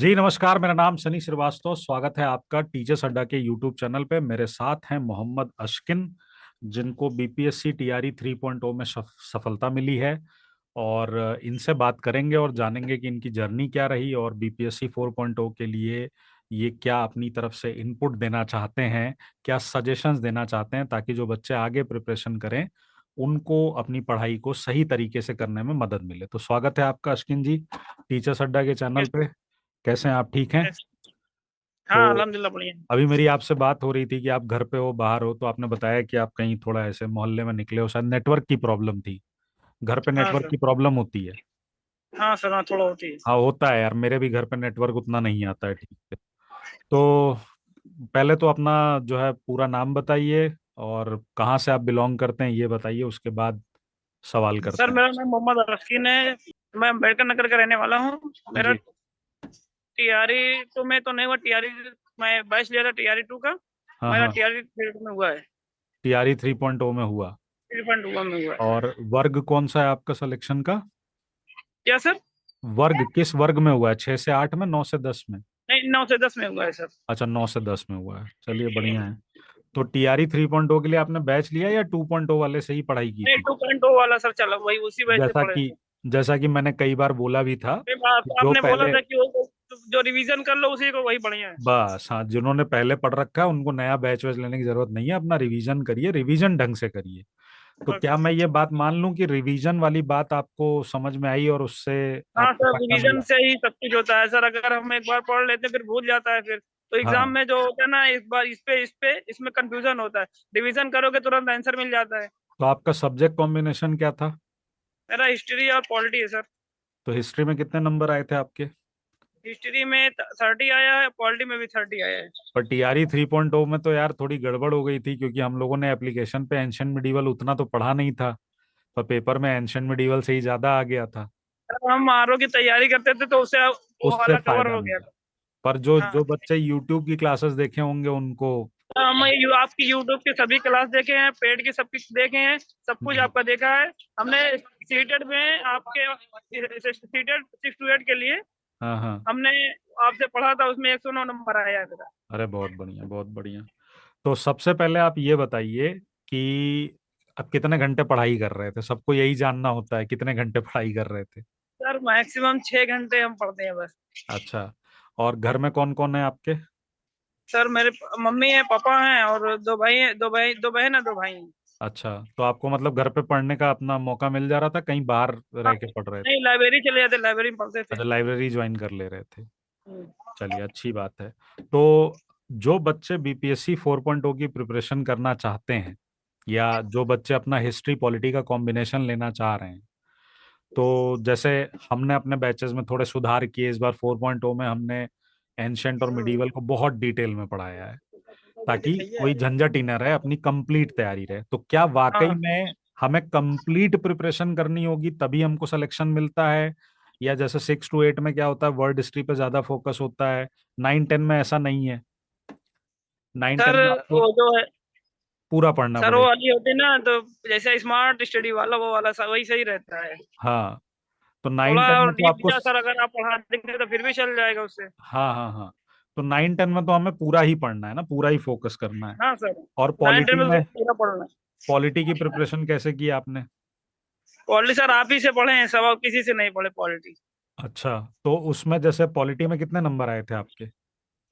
जी नमस्कार। मेरा नाम सनी श्रीवास्तव। स्वागत है आपका टीचर्स अड्डा के यूट्यूब चैनल पे। मेरे साथ हैं मोहम्मद अशकिन, जिनको बीपीएससी टीआरई 3.0 में सफलता मिली है। और इनसे बात करेंगे और जानेंगे कि इनकी जर्नी क्या रही और बीपीएससी 4.0 के लिए ये क्या अपनी तरफ से इनपुट देना चाहते हैं, क्या सजेशंस देना चाहते हैं, ताकि जो बच्चे आगे प्रिपरेशन करें उनको अपनी पढ़ाई को सही तरीके से करने में मदद मिले। तो स्वागत है आपका अशकिन जी टीचर्स अड्डा के चैनल यस। पे। कैसे हैं आप? ठीक हैं? यस। हाँ, तो अल्हम्दुलिल्लाह बढ़िया। अभी मेरी आपसे बात हो रही थी कि आप घर पे हो बाहर हो, तो आपने बताया कि आप कहीं थोड़ा ऐसे मोहल्ले में निकले हो, शायद नेटवर्क की प्रॉब्लम थी। घर पे हाँ नेटवर्क सर। की प्रॉब्लम होती है? हाँ सर, हाँ थोड़ा होती है। हाँ होता है यार, मेरे भी घर पे नेटवर्क उतना नहीं आता है ठीक से। तो पहले तो अपना जो है पूरा नाम बताइए और कहाँ से आप बिलोंग करते हैं ये बताइए, उसके बाद सवाल सर करते हैं मेरा आपसे। नाम मोहम्मद अरफीन है। मैं अम्बेडकर नगर का रहने वाला हूँ। मेरा जी। टीआरई टू में तो नहीं हुआ। टीआरई मैं बैच लिया था टीआरई टू का। हाँ मेरा हाँ। टीआरई थ्री में हुआ है। टीआरई 3.0 में हुआ। 3.1 में हुआ है। और वर्ग कौन सा है आपका सिलेक्शन का? क्या सर? वर्ग किस वर्ग में हुआ है? 6 से 8 में, 9 से 10 में? नहीं, 9 से 10 में हुआ है सर। अच्छा, 9 से 10 में हुआ है, चलिए बढ़िया है। तो टीआरई 3.0 के लिए आपने बैच लिया या 2.0 वाले से ही पढ़ाई की नहीं, थी? 2.0 वाला सर चला, वही उसी बैच से जैसा पढ़े कि थे। जैसा कि मैंने कई बार बोला भी था कि जो आपने बोला पहले, था कि वो जो रिवीजन कर लो उसी को, वही बढ़िया है। बस हाँ, जिन्होंने पहले पढ़ रखा है उनको नया बैच वैच लेने की जरूरत नहीं है। अपना रिवीजन करिए, रिवीजन ढंग से करिए। तो ओके क्या मैं सर। ये बात मान लूं कि रिवीजन वाली बात आपको समझ में आई और उससे हाँ आपको सर, फायदा रिवीजन मिला? से ही सब कुछ होता है सर। अगर हम एक बार पढ़ लेते हैं फिर भूल जाता है फिर। तो एग्जाम हाँ। में जो होता है ना, इस बार इस पे इसमें कंफ्यूजन होता है। रिवीजन करोगे तुरंत आंसर मिल जाता है। तो आपका सब्जेक्ट कॉम्बिनेशन क्या था? मेरा हिस्ट्री और पॉलिटी है सर। तो हिस्ट्री में कितने नंबर आए थे आपके? हिस्ट्री में 30 आया है, पॉलिटी में भी 30 आया है। पर टीआरई 3.0 में तो यार थोड़ी गड़बड़ हो गई थी, क्योंकि हम लोगों ने एप्लीकेशन पे एंशियंट मिडीवल उतना तो पढ़ा नहीं था, पर पेपर में एंशियंट मिडीवल से ही ज्यादा आ गया था। जब हम आरओ की तैयारी करते थे तो उससे वो उससे वाला कवर फायदा हो गया मिला। था। पर जो हाँ। जो बच्चे यूट्यूब की क्लासेस देखे होंगे उनको। हम आपकी यूट्यूब की सभी क्लास देखे हैं, पेड की सब कुछ देखे हैं। सब कुछ हम्म। आपका देखा है। हमने सीटेड में आपके सीटेड 6 to 8 के लिए हाँ हाँ। हमने आपसे पढ़ा था, उसमें 109 नंबर आया है मेरा। अरे बहुत बढ़िया, बहुत बढ़िया। तो सबसे पहले आप ये बताइए कि आप कितने घंटे पढ़ाई कर रहे थे? सबको यही जानना होता है, कितने घंटे पढ़ाई कर रहे थे। सर मैक्सिमम 6 घंटे हम पढ़ते हैं बस। अच्छा। और घर में कौन कौन है आपके? सर मेरे मम्मी है, पापा हैं और दो भाई हैं, दो बहन है, दो भाई हैं। अच्छा, तो आपको मतलब घर पे पढ़ने का अपना मौका मिल जा रहा था, कहीं बाहर हाँ, रह के पढ़ रहे थे? नहीं लाइब्रेरी चले जाते, लाइब्रेरी में पढ़ते थे। अच्छा, लाइब्रेरी ज्वाइन कर ले रहे थे। हम्म। चलिए अच्छी बात है। तो जो बच्चे बीपीएससी 4.0 की प्रिपरेशन करना चाहते हैं, या जो बच्चे अपना हिस्ट्री पॉलिटी का कॉम्बिनेशन लेना चाह रहे हैं, तो जैसे हमने अपने बैचेस में थोड़े सुधार किए। इस बार 4.0 में हमने एंशंट और मिडीवल को बहुत डिटेल में पढ़ाया है, ताकि कोई झंझट ही ना रहे, अपनी कंप्लीट तैयारी रहे। तो क्या वाकई हाँ में हमें कंप्लीट प्रिपरेशन करनी होगी तभी हमको सिलेक्शन मिलता है, या जैसे 6 to 8 में क्या होता है, वर्ल्ड हिस्ट्री पे ज्यादा फोकस होता है, 9-10 में ऐसा नहीं है? 9-10 सर, में आपको वो जो है पूरा पढ़ना सर, वो पड़ेगा। वाली होती है ना, तो जैसे स्मार्ट स्टडी वाला वो वाला वही सही रहता है। हाँ। तो थोड़ा नाइन टेन और में तो डीप आपको, जा सर अगर आप पढ़ा देंगे तो फिर भी चल जाएगा उससे। हाँ हाँ हाँ, तो 9-10 में तो हमें पूरा ही पढ़ना है ना, पूरा ही फोकस करना है। हाँ सर। और 9 10 पॉलिटी में तो में, पूरा पढ़ना है। पॉलिटी की प्रिपरेशन कैसे की आपने? पॉलिटी सर आप ही से पढ़े हैं, सब और किसी से नहीं पढ़े पॉलिटी। अच्छा, तो उसमें जैसे पॉलिटी में कितने नंबर आए थे आपके?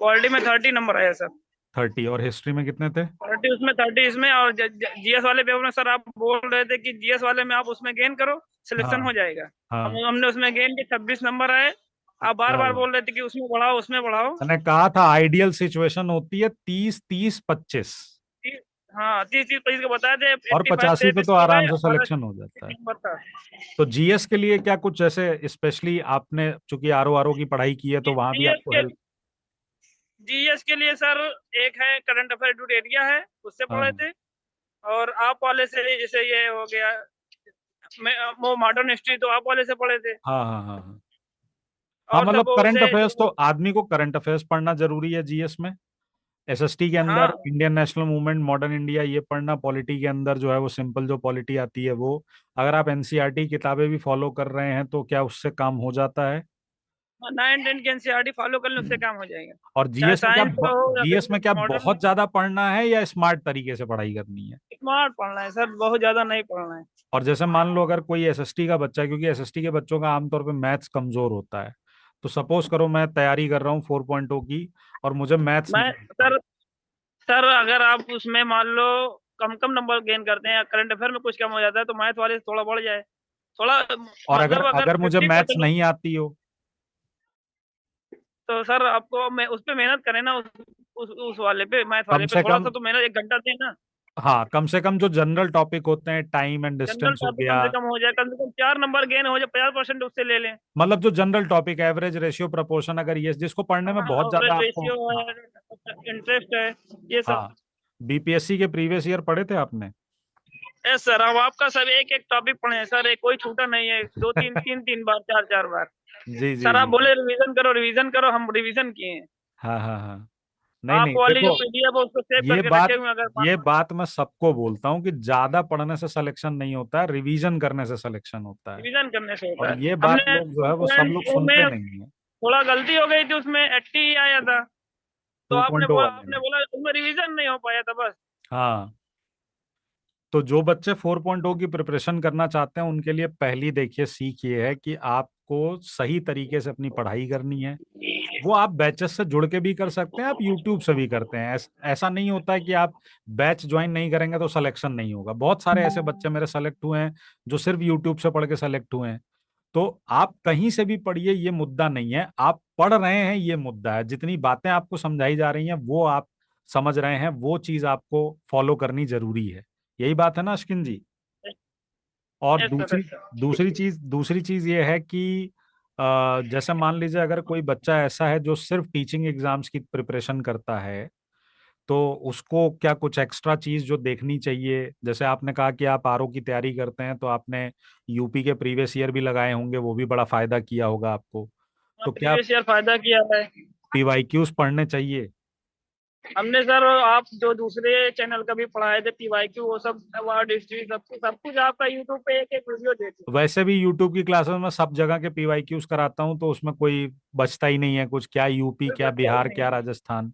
पॉलिटी में 30 नंबर आया सर। 30। और हिस्ट्री में कितने थे? 30 उसमें, 30 इसमें, और जीएस वाले पेपर में सर आप बोल रहे थे कि जीएस वाले में आप उसमें गेन करो, सिलेक्शन हाँ हो जाएगा। हाँ। हमने उसमें गेन के 26 नंबर आए। आप बार क्या बार बात! बोल रहे थे कि उसमें बढ़ाओ, उसमें बढ़ाओ। मैंने कहा था आइडियल सिचुएशन होती है 30-30-25, 30। हाँ, 30 30 25 को बताए थे। और 85 से 85 पे तो पिछले आराम गए से और सिलेक्शन हो जाता है। नंबर था। तो जीएस के लिए क्या कुछ ऐसे स्पेशली आपने, चूंकि आरओ की पढ़ाई की है, तो वहां भी जीएस आपको के हेल्प? जीएस के लिए सर एक है करंट अफेयर ड्यूटी एरिया है, उससे हाँ पढ़े थे। और आप वाले से जैसे ये हो गया, वो मॉडर्न हिस्ट्री तो आप वाले से पढ़े थे। हाँ हाँ हाँ हाँ। हाँ और मतलब सब वो करंट से अफेयर्स तो जो। आदमी को करंट अफेयर्स पढ़ना जरूरी है जीएस में। एसएसटी के अंदर हाँ Indian national movement, modern India, ये पढ़ना। पॉलिटी के अंदर जो है वो सिंपल जो पॉलिटी आती है वो। अगर आप एनसीईआरटी किताबें भी फॉलो कर रहे हैं तो क्या उससे काम हो जाता है? 9 10 की एनसीईआरटी फॉलो कर लें, उससे काम हो जाएगा। और चाहे जीएस में क्या, साइंस का हो या जीएस फिर में क्या मॉडर्न। बहुत ज्यादा पढ़ना है या स्मार्ट तरीके से पढ़ाई करनी है? स्मार्ट पढ़ना है सर, बहुत ज्यादा नहीं पढ़ना है। और जैसे मान लो अगर कोई एसएसटी का बच्चा है, क्योंकि एसएसटी के बच्चों का आमतौर पे मैथ्स कमजोर होता है, तो सपोज करो मैं तैयारी कर रहा हूँ 4.0 की और मुझे मैथ्स मैं नहीं आता। सर सर अगर आप उसमें मान लो कम कम नंबर गेन करते हैं, करंट अफेयर में कुछ कम हो जाता है, तो मैथ वाले से थोड़ा बढ़ जाए, थोड़ा। और अगर मतलब अगर अगर मुझे मैथ्स 50%, नहीं आती हो? तो सर आपको मैं उस पे मेहनत करें ना, उस वाले पे, मैथ कम वाले पे से थोड़ा कम, सा तो मेहनत, 1 घंटा दें ना। हाँ कम से कम जो जनरल टॉपिक होते हैं, टाइम एंड जनरल डिस्टेंस हो टॉपिक कम गया, से कम हो जाए, कम से कम 4 नंबर गेन हो जाए, 50% उससे ले लें। मतलब जो general topic, average ratio proportion, अगर ये जिसको पढ़ने में हाँ, बहुत ज्यादा एवरेज आपको, रेशियो हाँ, है, इंटरेस्ट है, ये सब। हाँ, बीपीएससी के प्रीवियस ईयर पढ़े थे आपने? यस सर, अब आपका सब एक एक टॉपिक पढ़े हैं सर, एक कोई छूटा नहीं है, दो तीन तीन तीन बार, चार चार बार। जी जी सर आप जी जी। बोले रिवीजन करो, रिवीजन करो, हम रिवीजन किए हैं। हाँ हाँ हाँ। नहीं आप नहीं वाली जो देखो, पीडीएफ है उसको सेव ये करके रखे बात हुए हैं, अगर ये बात मैं सबको बोलता हूँ कि ज्यादा पढ़ने से सिलेक्शन नहीं होता है, रिवीजन करने से सिलेक्शन होता है। रिवीजन करने से होता और है। ये बात हमने लोग जो है वो सब लोग 2.2 सुनते में नहीं है। थोड़ा गलती हो गई थी, उसमें 80 आया था, तो 2.0 वाले आपने में, बोला उसमें रिवीजन नहीं हो पाया था बस। हाँ। तो जो बच्चे 4.0 की प्रिपरेशन करना चाहते हैं उनके लिए पहली देखिए सीख ये है कि आपको सही तरीके से अपनी पढ़ाई करनी है। वो आप बैचेस से जुड़ के भी कर सकते हैं, आप यूट्यूब से भी करते हैं। ऐसा नहीं होता है कि आप बैच ज्वाइन नहीं करेंगे तो सिलेक्शन नहीं होगा। बहुत सारे ऐसे बच्चे मेरे सेलेक्ट हुए हैं जो सिर्फ यूट्यूब से पढ़ के सेलेक्ट हुए हैं। तो आप कहीं से भी पढ़िए, ये मुद्दा नहीं है, आप पढ़ रहे हैं ये मुद्दा है। जितनी बातें आपको समझाई जा रही हैं वो आप समझ रहे हैं, वो चीज आपको फॉलो करनी जरूरी है। यही बात है ना अश्किन जी? और यस सर, दूसरी यस सर। दूसरी चीज ये है कि जैसे मान लीजिए अगर कोई बच्चा ऐसा है जो सिर्फ टीचिंग एग्जाम्स की प्रिपरेशन करता है, तो उसको क्या कुछ एक्स्ट्रा चीज जो देखनी चाहिए? जैसे आपने कहा कि आप आरओ की तैयारी करते हैं, तो आपने यूपी के प्रीवियस ईयर भी लगाए होंगे, वो भी बड़ा फायदा किया होगा आपको। हाँ, तो क्या प्रीवियस ईयर फायदा किया है। पीवाईक्यूज पढ़ने चाहिए? हमने सर आप जो दूसरे चैनल का भी पढ़ाए थे, पीवाईक्यू, वो सब अवार्ड हिस्ट्री, सब कुछ आपका यूट्यूब पे एक एक वीडियो देती है। वैसे भी यूट्यूब की क्लासेस में सब जगह के पीवाईक्यूज कराता हूँ, तो उसमें कोई बचता ही नहीं है कुछ, क्या यूपी कोई क्या बच्चा ही बिहार नहीं क्या है। राजस्थान।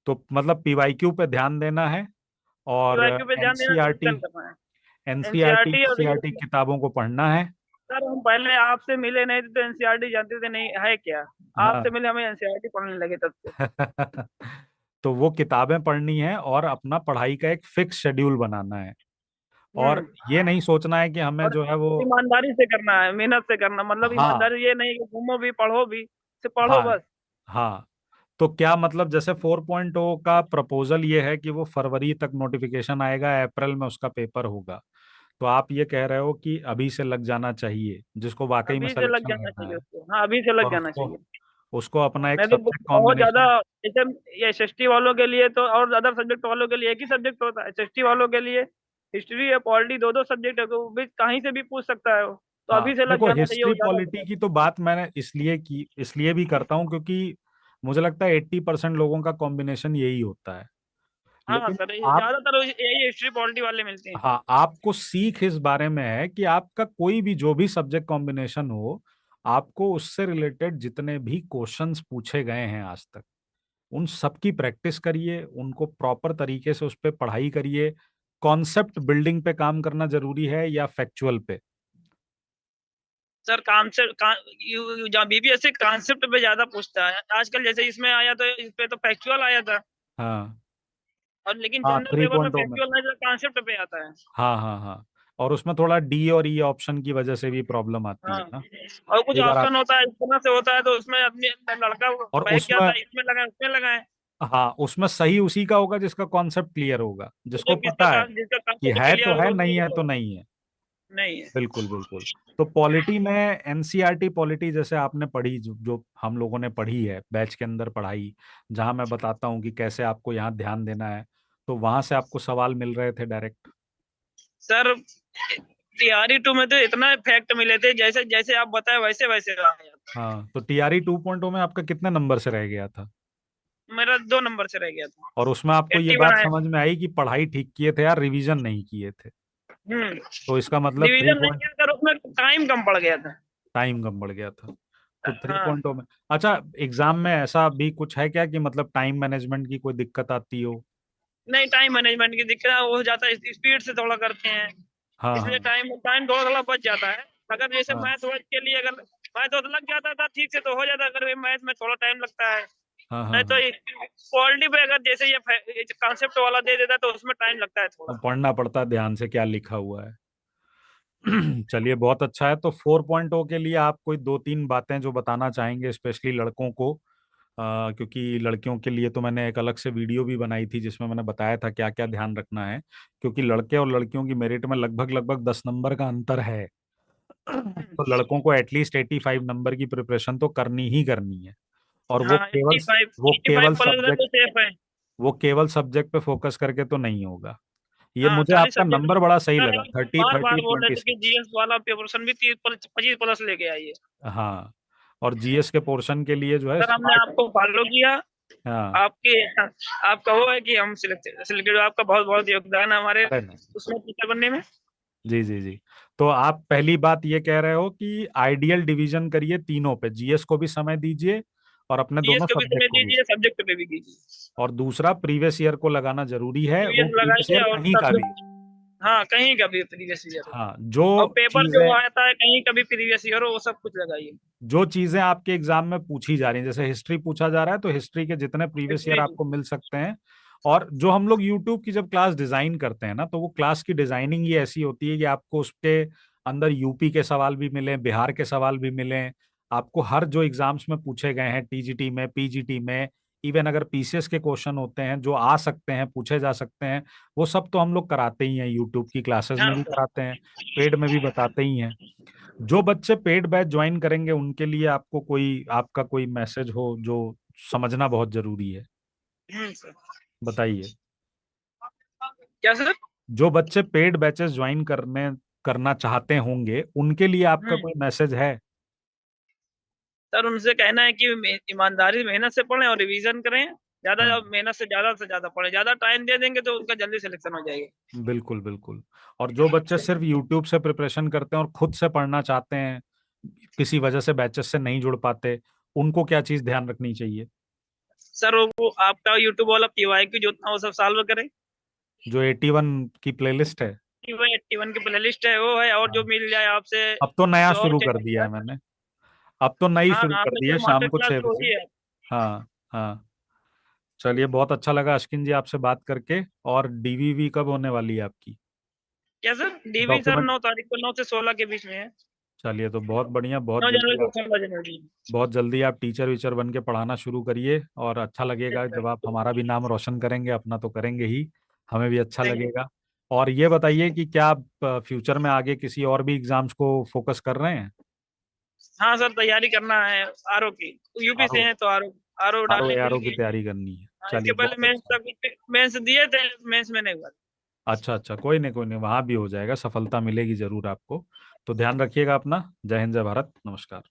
तो मतलब पीवाईक्यू पे ध्यान देना है। और पीवाईक्यू पे ध्यान देना, एनसीईआरटी रिवीजन करना है। एनसीईआरटी एनसीईआरटी और एनसीईआरटी किताबों को पढ़ना है। सर हम पहले आपसे मिले नहीं थे तो एनसीईआरटी जानते थे नहीं है क्या। आपसे हाँ। मिले, हमें एनसीईआरटी पढ़ने लगे तब से। तो वो किताबें पढ़नी है और अपना पढ़ाई का एक फिक्स शेड्यूल बनाना है। और हम्म। ये नहीं सोचना है कि हमें और जो है वो, ईमानदारी से करना है, मेहनत से करना, मतलब हाँ ईमानदारी ये नहीं कि घूमो भी पढ़ो भी, सिर्फ पढ़ो हाँ बस। हाँ। तो क्या मतलब जैसे 4.0 का प्रपोजल ये है कि वो फरवरी तक नोटिफिकेशन आएगा, अप्रैल में उसका पेपर होगा। तो आप ये कह रहे हो कि अभी से लग जाना चाहिए जिसको वाकई में अभी से लग सिलेक्शन जाना लेना चाहिए है। उसको, हाँ अभी से लग और जाना उसको चाहिए। उसको अपना एक मैं तो सब्जेक्ट बहुत ज्यादा, कॉम्बिनेशन, जैसे ये एसएसटी वालों के लिए तो, और अदर सब्जेक्ट वालों के लिए एक ही सब्जेक्ट होता है, एसएसटी वालों के लिए हिस्ट्री या पॉलिटी, दो दो सब्जेक्ट है, तो वो भी कहीं से भी पूछ सकता है वो। तो हाँ अभी से लग देखो जाना चाहिए, हिस्ट्री वो ज्यादा पॉलिटी बेटर की तो बात मैंने इसलिए भी करता हूँ क्योंकि मुझे लगता है 80% लोगों का कॉम्बिनेशन यही होता है। है। हाँ लेकिन सर, ये आप, ज्यादातर यही हिस्ट्री पॉलिटी वाले मिलते हैं। हाँ आपको सीख इस बारे में है कि आपका कोई भी जो भी सब्जेक्ट कॉम्बिनेशन हो, आपको उससे रिलेटेड जितने भी क्वेश्चंस पूछे गए हैं आज तक, उन सब की प्रैक्टिस करिए, उनको प्रॉपर तरीके से उस पर पढ़ाई करिए। कॉन्सेप्ट बिल्डिंग पे काम करना जरूरी है या फैक्चुअल पे? सर कॉन्सेप्ट, जहाँ बीपीएससी कॉन्सेप्ट पे ज्यादा पूछता है आजकल, जैसे इसमें आया तो इस पे तो फैक्चुअल आया था, हाँ और लेकिन हाँ जनरल थ्री पेपर में पॉइंट में, फैक्चुअल नहीं, तो कॉन्सेप्ट पे आता है। हाँ हाँ हाँ। और उसमें थोड़ा डी और ई ऑप्शन की वजह से भी प्रॉब्लम आती हाँ, है ना। और कुछ कई बार आप, ऑप्शन होता है इस तरह से होता है, तो उसमें आदमी, लड़का और बह गया उसमें, था, इसमें लगाए उसमें लगाए। हाँ उसमें सही उसी का होगा जिसका कॉन्सेप्ट क्लियर होगा, जिसको पता है जिसका कि कॉन्सेप्ट है तो क्लियर है, हो, नहीं है उसको तो नहीं है। नहीं है। बिल्कुल बिल्कुल। तो पॉलिटी में एनसीईआरटी पॉलिटी जैसे आपने पढ़ी, जो हम लोगों ने पढ़ी है बैच के अंदर पढ़ाई, जहां मैं बताता हूँ कि कैसे आपको यहाँ ध्यान देना है, तो वहां से आपको सवाल मिल रहे थे डायरेक्ट? सर टीआरई 2 में तो इतना फैक्ट मिले थे, जैसे जैसे आप बताए वैसे वैसे आ गया था। हाँ तो टीआरई 2.0 में आपका कितने नंबर से रह गया था? मेरा 2 नंबर से रह गया था। और उसमें आपको ये 81 बात आया। समझ में आई कि पढ़ाई ठीक किए थे यार, रिवीजन नहीं किए थे? हम्म। तो इसका मतलब थ्री डिवीजन नहीं पॉइंट किया सर, उसमें टाइम कम पड़ गया था। टाइम कम बढ़ गया था। तो थ्री हाँ, पॉइंट में। अच्छा, एग्जाम में ऐसा भी कुछ है क्या कि मतलब टाइम मैनेजमेंट की कोई दिक्कत आती हो? नहीं टाइम मैनेजमेंट की दिक्कत है, वो हो जाता है, स्पीड से थोड़ा करते हैं, हाँ इसलिए हाँ टाइम टाइम थोड़ा थोड़ा बच जाता है। अगर जैसे हाँ मैथ वर्थ के लिए, अगर मैथ तो लग जाता था ठीक से तो हो जाता है, अगर मैथ में थोड़ा टाइम लगता है। हाँ हाँ नहीं तो हाँ। क्वालिटी पे अगर जैसे ये कॉन्सेप्ट वाला दे देता है तो उसमें टाइम लगता है थोड़ा। अब पढ़ना पड़ता है ध्यान से क्या लिखा हुआ है। चलिए बहुत अच्छा है। तो 4.0 के लिए आप कोई दो तीन बातें जो बताना चाहेंगे स्पेशली लड़कों को, क्योंकि लड़कियों के लिए तो मैंने एक अलग से वीडियो भी बनाई थी जिसमें मैंने बताया था क्या क्या ध्यान रखना है, क्योंकि लड़के और लड़कियों की मेरिट में लगभग लगभग 10 नंबर का अंतर है। तो लड़कों को एटलीस्ट 85 नंबर की प्रिपरेशन तो करनी ही करनी है। और हाँ, 85 वो 85 केवल प्लस है सब्जेक्ट तो सेफ है। वो केवल सब्जेक्ट पे फोकस करके तो नहीं होगा। ये हाँ, मुझे 40 आपका सब्जेक्ट। नंबर बड़ा सही सर लगा, आप 30 बार बार 30 बोल रहे थे कि 26। जीएस वाला पेपर भी 25 प्लस लेके आइए। हाँ, और जीएस के पोर्शन के लिए जो है सर हमने स्मार्ट। आपको फॉलो किया। हाँ। आपके आपका वो है कि हम सिलेक्टेड, आपका बहुत बहुत योगदान है हमारे अरे नहीं। उसमें टीचर बनने में। जी जी जी। तो आप पहली बात ये कह रहे हो कि आइडियल डिवीजन करिए तीनों पे, जीएस को भी समय दीजिए और अपने जीएस दोनों को भी समय सब्जेक्ट को भी। दीजिए, सब्जेक्ट पे भी दीजिए। और दूसरा, प्रीवियस ईयर को लगाना जरूरी है, वो प्रीवियस प्रीवियस लगाइए ईयर और कहीं का भी। सब्जेक्ट। हाँ, कहीं का भी प्रीवियस ईयर हो। हाँ, जो और पेपर जो चीजें आता है कहीं का भी प्रीवियस ईयर हो, वो सब कुछ लगाइए। जो चीजें आपके एग्जाम में पूछी जा रही हैं, जैसे हिस्ट्री पूछा जा रहा है तो हिस्ट्री के जितने प्रीवियस ईयर हिस्ट्री। आपको मिल सकते हैं। और जो हम लोग यूट्यूब की जब क्लास डिजाइन करते हैं ना, तो वो क्लास की डिजाइनिंग ही ऐसी होती है कि आपको उसके अंदर यूपी के सवाल भी मिले, बिहार के सवाल भी मिले। आपको हर जो एग्जाम्स में पूछे गए हैं, टीजीटी में, पीजीटी में, इवन अगर पीसीएस के क्वेश्चन होते हैं जो आ सकते हैं, पूछे जा सकते हैं, वो सब तो हम लोग कराते ही हैं, यूट्यूब की क्लासेस हाँ में भी सर। कराते हैं, पेड में भी बताते ही हैं। जो बच्चे पेड बैच ज्वाइन करेंगे उनके लिए आपको कोई आपका कोई मैसेज हो जो समझना बहुत जरूरी है, सर। बताइए। क्या सर? जो बच्चे पेड बैचेस ज्वाइन करना चाहते होंगे उनके लिए आपका हम्म कोई मैसेज है? सर उनसे कहना है कि ईमानदारी मेहनत से पढ़ें और रिवीजन करें। ज्यादा हाँ, मेहनत से ज्यादा पढ़ें, ज्यादा टाइम दे देंगे तो उनका जल्दी सिलेक्शन हो जाएगा। बिल्कुल बिल्कुल। और जो बच्चे सिर्फ यूट्यूब से प्रिपरेशन करते हैं और खुद से पढ़ना चाहते हैं, किसी वजह से बैचेस से नहीं जुड़ पाते, उनको क्या चीज ध्यान रखनी चाहिए? सर वो आपका यूट्यूब वाला पीवाई जो था वो सब सॉल्व करें। जो 81 की प्लेलिस्ट है। पीवाई 81 की प्लेलिस्ट है वो है, और जो हाँ, मिल जाए आपसे। अब तो नया जो और शुरू कर दिया चाहिए। है मैंने। अब तो नई हाँ शुरू हाँ, कर तो दी है सर मास्टर शाम को क्लास 6 बजे। वही है। हाँ हाँ। चलिए बहुत अच्छा लगा अश्किन जी आपसे बात करके। और डीवीवी कब होने वाली है आपकी? क्या सर? DV sir document. 9 तारीख को, 9 से 16 के बीच में है। चलिए तो बहुत बढ़िया, बहुत 9 जनवरी जल्दी को आप 16 जनवरी। बहुत जल्दी आप टीचर वीचर बन के पढ़ाना शुरू करिए, और अच्छा लगेगा यस जब सर। आप हमारा भी नाम रोशन करेंगे, अपना तो करेंगे ही, हमें भी अच्छा थैंक यू। लगेगा। और ये बताइए कि क्या आप फ्यूचर में आगे किसी और भी एग्जाम्स को फोकस कर रहे हैं? हाँ सर, तैयारी करना है आरओ की। यूपी आरओ से हैं तो आरओ आरओ आरओ डालने के आरओ की लिए। तैयारी करनी है, हाँ, इसके चलिए पहले बहुत मेंस अच्छा। तक मेंस दिए थे, मेंस में नहीं हुआ। अच्छा अच्छा, कोई नहीं कोई नहीं, वहां भी हो जाएगा, सफलता मिलेगी जरूर आपको। तो ध्यान रखिएगा अपना। जय हिंद, जय भारत, नमस्कार।